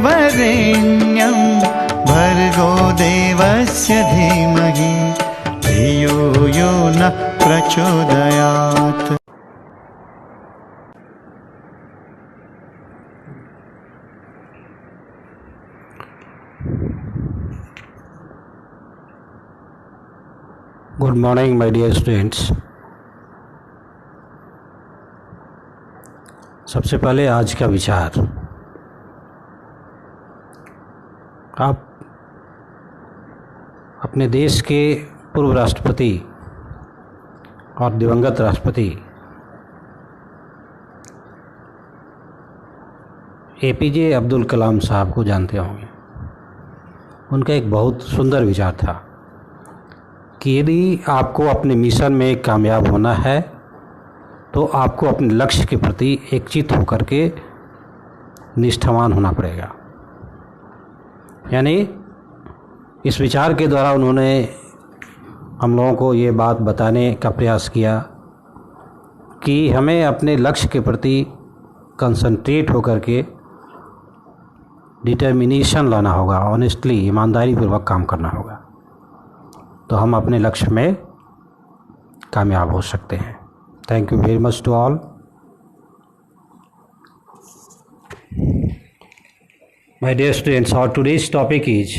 वरेण्यं भर्गो देवस्य धीमहि धियो यो न प्रचोदयात्। Good morning my dear students. सबसे पहले आज का विचार। आप अपने देश के पूर्व राष्ट्रपति और दिवंगत राष्ट्रपति एपीजे अब्दुल कलाम साहब को जानते होंगे। उनका एक बहुत सुंदर विचार था कि यदि आपको अपने मिशन में कामयाब होना है तो आपको अपने लक्ष्य के प्रति एकचित होकर के निष्ठावान होना पड़ेगा। यानी इस विचार के द्वारा उन्होंने हम लोगों को ये बात बताने का प्रयास किया कि हमें अपने लक्ष्य के प्रति कंसंट्रेट होकर के डिटर्मिनेशन लाना होगा, ऑनेस्टली ईमानदारी पूर्वक काम करना होगा, तो हम अपने लक्ष्य में कामयाब हो सकते हैं। Thank you very much to all. My dear students, our today's topic is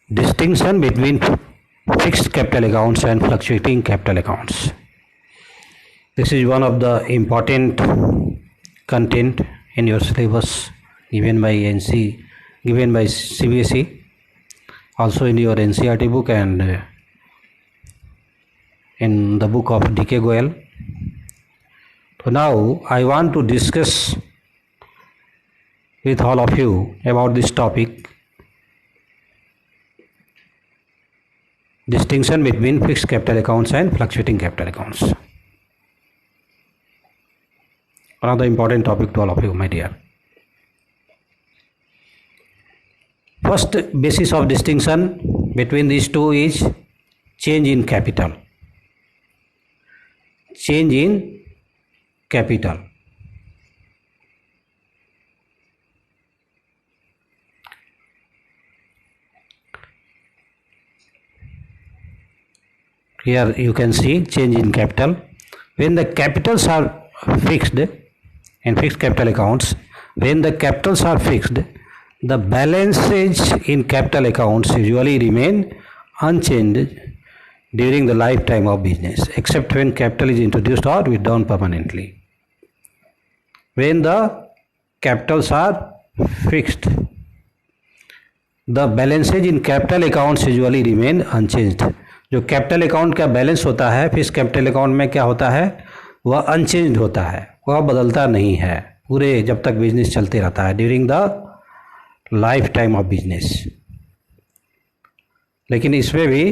distinction between fixed capital accounts and fluctuating capital accounts. This is one of the important content in your syllabus given by CBSE, also in your NCERT book and in the book of D.K. Goyal. So now I want to discuss with all of you about this topic, distinction between fixed capital accounts and fluctuating capital accounts. Another important topic to all of you, my dear. First basis of distinction between these two is change in capital. Change in capital. Here you can see change in capital. When the capitals are fixed in fixed capital accounts, when the capitals are fixed, the balances in capital accounts usually remain unchanged during the lifetime of business, except when capital is introduced or withdrawn permanently. When the capitals are fixed, the balances in capital accounts usually remain unchanged. जो capital account का balance होता है fix capital account में क्या होता है, वह unchanged होता है, वह बदलता नहीं है पूरे जब तक बिजनेस चलते रहता है, during the life time of business. लेकिन इसमें भी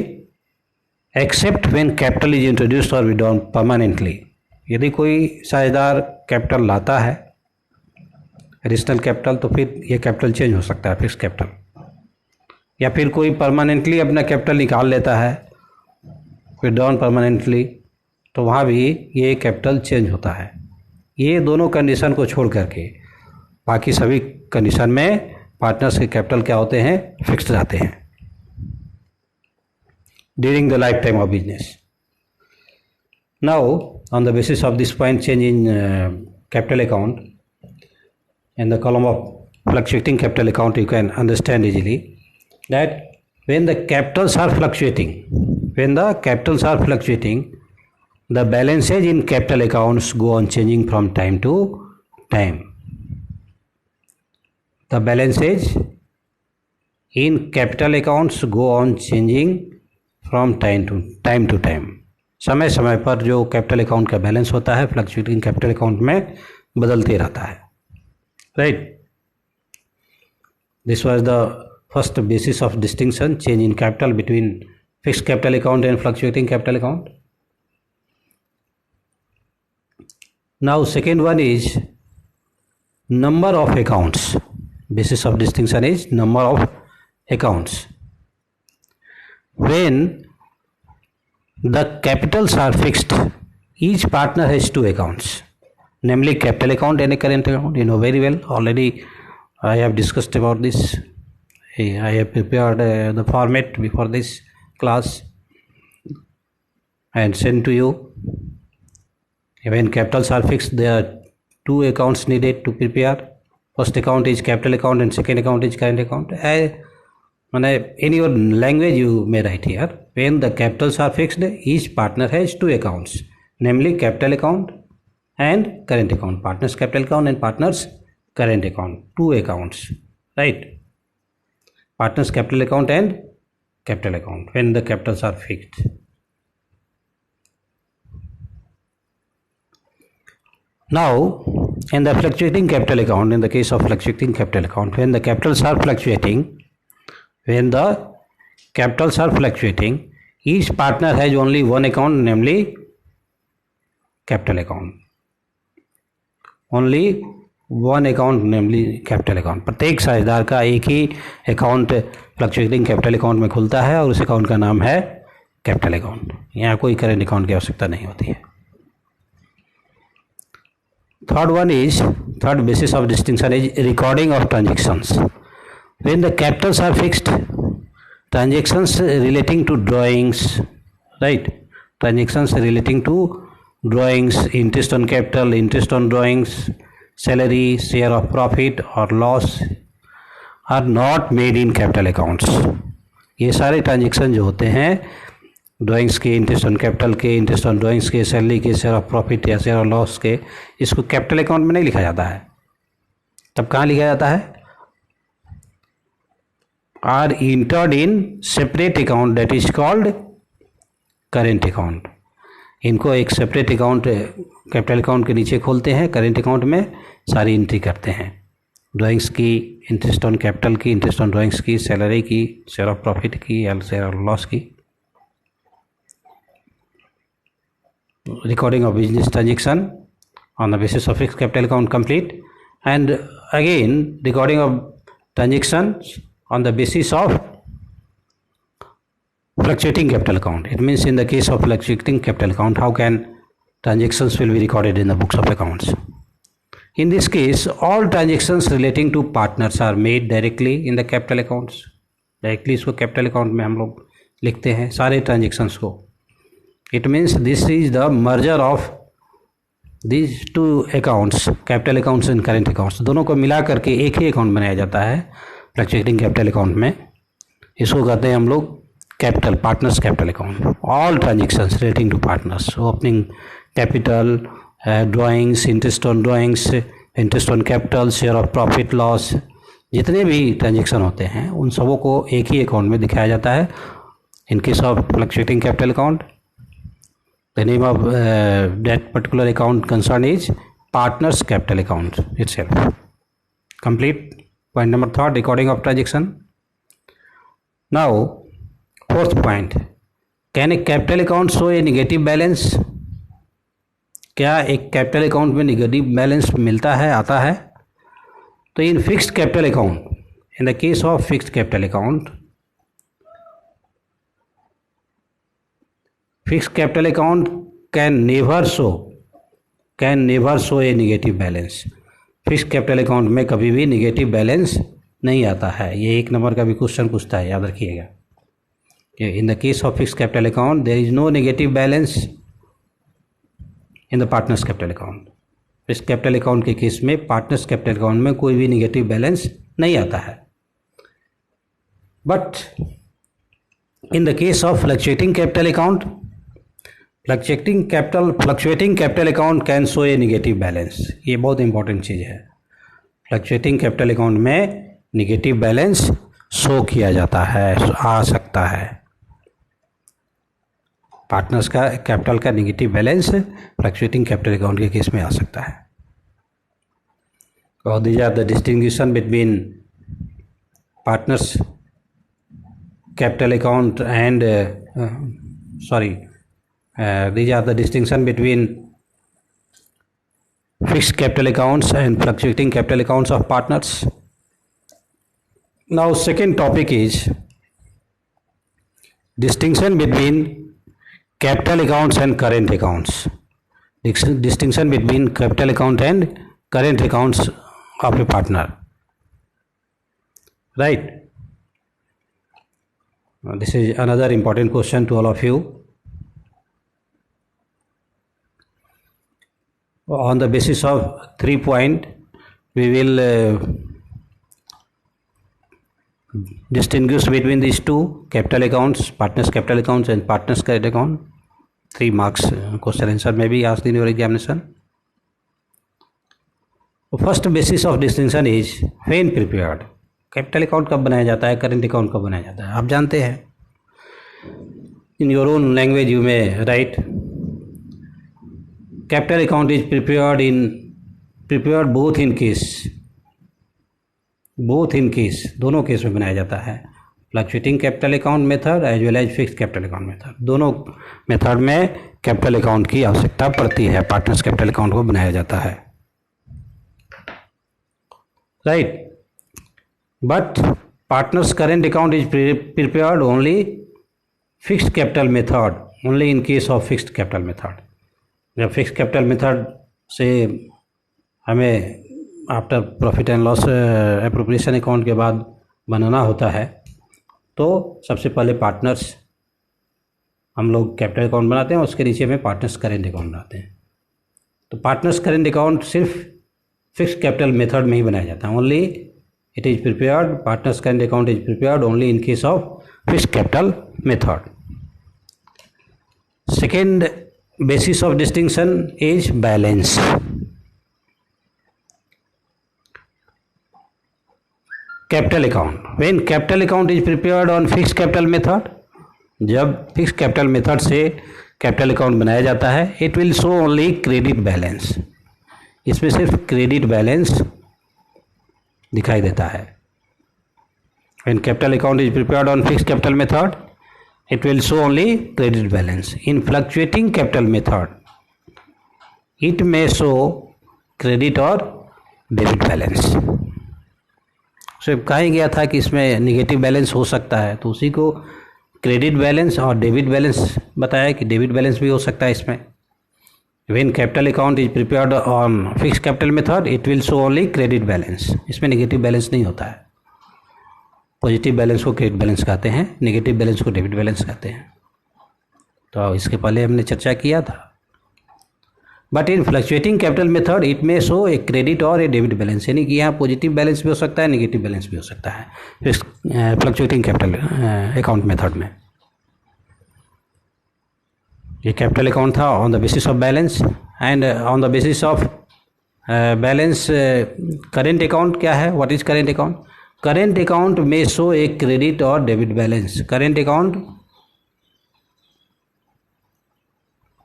except when capital is introduced और विड्रॉन परमानेंटली, यदि कोई साझेदार कैपिटल लाता है एडिशनल कैपिटल तो फिर ये कैपिटल चेंज हो सकता है फिक्स कैपिटल, या फिर कोई परमानेंटली अपना कैपिटल निकाल लेता है विड्रॉन परमानेंटली, तो वहाँ भी ये कैपिटल चेंज होता है। ये दोनों कंडीशन को छोड़ करके बाकी सभी कंडीशन में पार्टनर्स के कैपिटल क्या होते हैं, फिक्स्ड रहते हैं during the life time of business. Now on the basis of this point change in capital account in the column of fluctuating capital account, you can understand easily that when the capitals are fluctuating, the balances in capital accounts go on changing from time to time. The balances in capital accounts go on changing from time to time. समय समय पर जो capital account का balance होता है fluctuating capital account में बदलते रहता है, right. This was the first basis of distinction, change in capital between fixed capital account and fluctuating capital account. Now second one is number of accounts. basis of distinction is number of accounts. When the capitals are fixed, each partner has two accounts. namely capital account and a current account. You know very well. Already I have discussed about this. I have prepared the format before this class and sent to you. When capitals are fixed, there are two accounts needed to prepare. First account is capital account and second account is current account. In your language you may write here, when the capitals are fixed, each partner has two accounts, namely capital account and current account. Partners capital account and partners current account. Two accounts, right? Partners capital account and capital account when the capitals are fixed. Now, in the fluctuating capital account, in the case of fluctuating capital account, when the capitals are fluctuating, each partner has only one account, namely capital account. Only one account, namely capital account. प्रत्येक साझेदार का एक ही account fluctuating capital account में खुलता है और उस account का नाम है कैपिटल अकाउंट. यहाँ कोई करेंट अकाउंट की आवश्यकता नहीं होती है. Third basis of distinction is recording of transactions. When the capitals are fixed, transactions relating to drawings, right? Transactions relating to drawings, interest on capital, interest on drawings, salary, share of profit or loss are not made in capital accounts. ये सारे transaction जो होते हैं drawings के, interest on capital के, interest on drawings के, salary के, share of profit या शेयर ऑफ लॉस के, इसको कैपिटल अकाउंट में नहीं लिखा जाता है. तब कहाँ लिखा जाता है? Are entered in separate account that is called current account. इनको एक सेपरेट अकाउंट कैपिटल अकाउंट के नीचे खोलते हैं, करेंट अकाउंट में सारी एंट्री करते हैं. ड्राइंग्स की, इंटरेस्ट ऑन कैपिटल की, इंटरेस्ट ऑन ड्राइंग्स की, सैलरी की, शेयर ऑफ प्रॉफिट की या शेयर ऑफ लॉस की. Recording of business transaction on the basis of fixed capital account complete, and again recording of transactions on the basis of fluctuating capital account. It means in the case of fluctuating capital account, how can transactions will be recorded in the books of accounts? In this case, all transactions relating to partners are made directly in the capital accounts. Directly इसको capital account में हम लोग लिखते हैं सारे transactions को. It means this is the merger of these two accounts, capital accounts and current accounts. दोनों को मिला करके एक ही अकाउंट बनाया जाता है फ्लक्चुएटिंग कैपिटल अकाउंट में. इसको कहते हैं हम लोग capital, partners capital account. All transactions relating to partners, opening capital, drawings, interest on drawings, interest on capital, share of profit loss, जितने भी ट्रांजेक्शन होते हैं उन सबों को एक ही अकाउंट में दिखाया जाता है. In case of fluctuating capital account, the name of that particular account concerned is partners capital account itself. Complete. Point number 3, recording of transaction. Now, fourth point, can a capital account show a negative balance? क्या एक capital account में negative balance मिलता है, आता है? तो in fixed capital account, in the case of fixed capital account, fixed capital account can never show a negative balance. Fixed capital account में कभी भी निगेटिव बैलेंस नहीं आता है. ये 1 नंबर का भी क्वेश्चन पूछता है, याद रखिएगा. In the case of fixed capital account there is no negative balance in the partners capital account. Fixed capital account के केस में पार्टनर्स कैपिटल अकाउंट में कोई भी निगेटिव बैलेंस नहीं आता है. But in the case of fluctuating capital account, fluctuating capital account can show a negative balance. ये बहुत इंपॉर्टेंट चीज़ है. फ्लक्चुएटिंग कैपिटल अकाउंट में निगेटिव बैलेंस शो किया जाता है, आ सकता है. पार्टनर्स का कैपिटल का negative balance fluctuating capital account के केस में आ सकता है. और these are the distinction between partners capital account and these are the distinction between fixed capital accounts and fluctuating capital accounts of partners. Now, second topic is distinction between capital accounts and current accounts. distinction between capital account and current accounts of a partner, right? This is another important question to all of you. On the basis of 3 points, we will distinguish between these two: capital accounts, partners capital accounts, and partners current account. 3 marks question answer may be asked in your examination. First basis of distinction is when prepared. Capital account कब बनाया जाता है, current account कब बनाया जाता है, आप जानते हैं. In your own language you में right, capital account is prepared both in case, दोनों केस में बनाया जाता है. Fluctuating capital account method as well as fixed capital account method, दोनों मेथड में कैपिटल अकाउंट की आवश्यकता पड़ती है. पार्टनर्स कैपिटल अकाउंट को बनाया जाता है, right. But partners current account is prepared only fixed capital method, only in case of fixed capital method. जब फिक्स्ड कैपिटल मेथड से हमें after profit and loss appropriation account के बाद बनाना होता है, तो सबसे पहले पार्टनर्स हम लोग कैपिटल अकाउंट बनाते हैं, उसके नीचे में पार्टनर्स करेंट अकाउंट बनाते हैं. तो पार्टनर्स करेंट अकाउंट सिर्फ फिक्स्ड कैपिटल मेथड में ही बनाया जाता है. Only it is prepared, partners current account is prepared only in case of fixed capital method. Second basis of distinction is balance. Capital account, when capital account is prepared on fixed capital method, जब fixed capital method से capital account बनाया जाता है, it will show only credit balance. इसमें सिर्फ credit balance दिखाई देता है. When capital account is prepared on fixed capital method, it will show only credit balance. In fluctuating capital method, it may show credit or debit balance. So कहा गया था कि इसमें निगेटिव बैलेंस हो सकता है, तो उसी को क्रेडिट बैलेंस और डेबिट बैलेंस बताया कि डेबिट बैलेंस भी हो सकता है इसमें. When capital account is prepared on fixed capital method, it will show only credit balance. इसमें निगेटिव बैलेंस नहीं होता है. पॉजिटिव बैलेंस को क्रेडिट बैलेंस कहते हैं, नेगेटिव बैलेंस को डेबिट बैलेंस कहते हैं. तो इसके पहले हमने चर्चा किया था. But in fluctuating capital method it में शो ए क्रेडिट और ए डेबिट बैलेंस, यानी कि यहाँ पॉजिटिव बैलेंस भी हो सकता है, नेगेटिव बैलेंस भी हो सकता है फ्लक्चुएटिंग कैपिटल अकाउंट मेथड में. ये कैपिटल अकाउंट था on the basis of balance, and on the basis of balance current account क्या है, what is current account. Current account में शो ए क्रेडिट और debit balance. Current account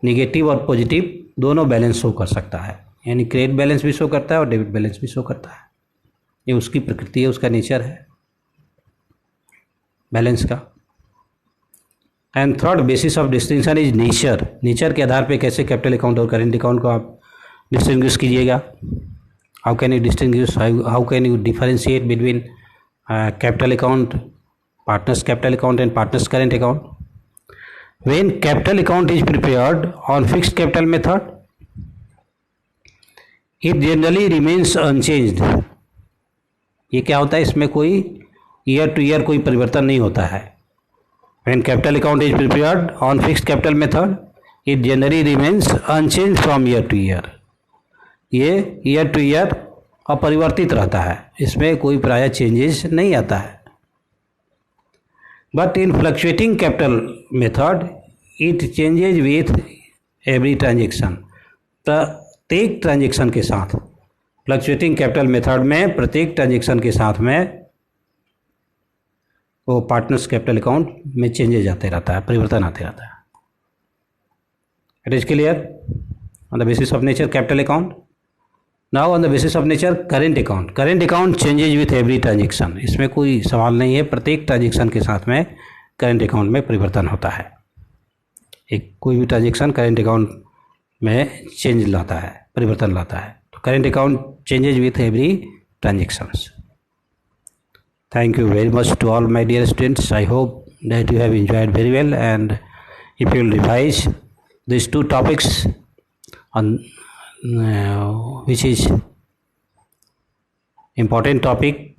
negative और positive दोनों balance show कर सकता है, यानी क्रेडिट बैलेंस भी शो करता है और डेबिट बैलेंस भी शो करता है. ये उसकी प्रकृति है, उसका नेचर है बैलेंस का. And third basis of distinction is nature. Nature के आधार पे कैसे कैपिटल अकाउंट और करेंट अकाउंट को आप डिस्टिंग्विश कीजिएगा. How can you distinguish, how can you differentiate between capital account, partners capital account and partners current account. When capital account is prepared on fixed capital method, it generally remains unchanged. ये क्या होता है, इसमें कोई year two year कोई परिवर्तन नहीं होता है. When capital account is prepared on fixed capital method, it generally remains unchanged from year to year. ये ईयर टू ईयर अपरिवर्तित रहता है, इसमें कोई प्राय चेंजेस नहीं आता है. But in fluctuating capital method it changes with every transaction. प्रत्येक ट्रांजेक्शन के साथ, फ्लक्चुएटिंग कैपिटल मेथड में प्रत्येक ट्रांजेक्शन के साथ में वो पार्टनर्स कैपिटल अकाउंट में चेंजेज आते रहता है, परिवर्तन आते रहता है. It is clear. On the basis of nature capital account. Now on the basis of nature current account. Current account changes with every transaction. इसमें कोई सवाल नहीं है, प्रत्येक ट्रांजेक्शन के साथ में करेंट अकाउंट में परिवर्तन होता है. एक कोई भी ट्रांजेक्शन करेंट अकाउंट में चेंज लाता है, परिवर्तन लाता है. तो current account changes with every transactions. Thank you very much to all my dear students. I hope that you have enjoyed very well, and if you will revise these two topics on which is important topic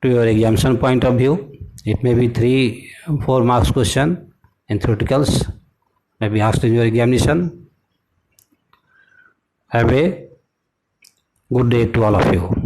to your examination point of view. It may be 3-4 marks question in theoreticals, may be asked in your examination. Have a good day to all of you.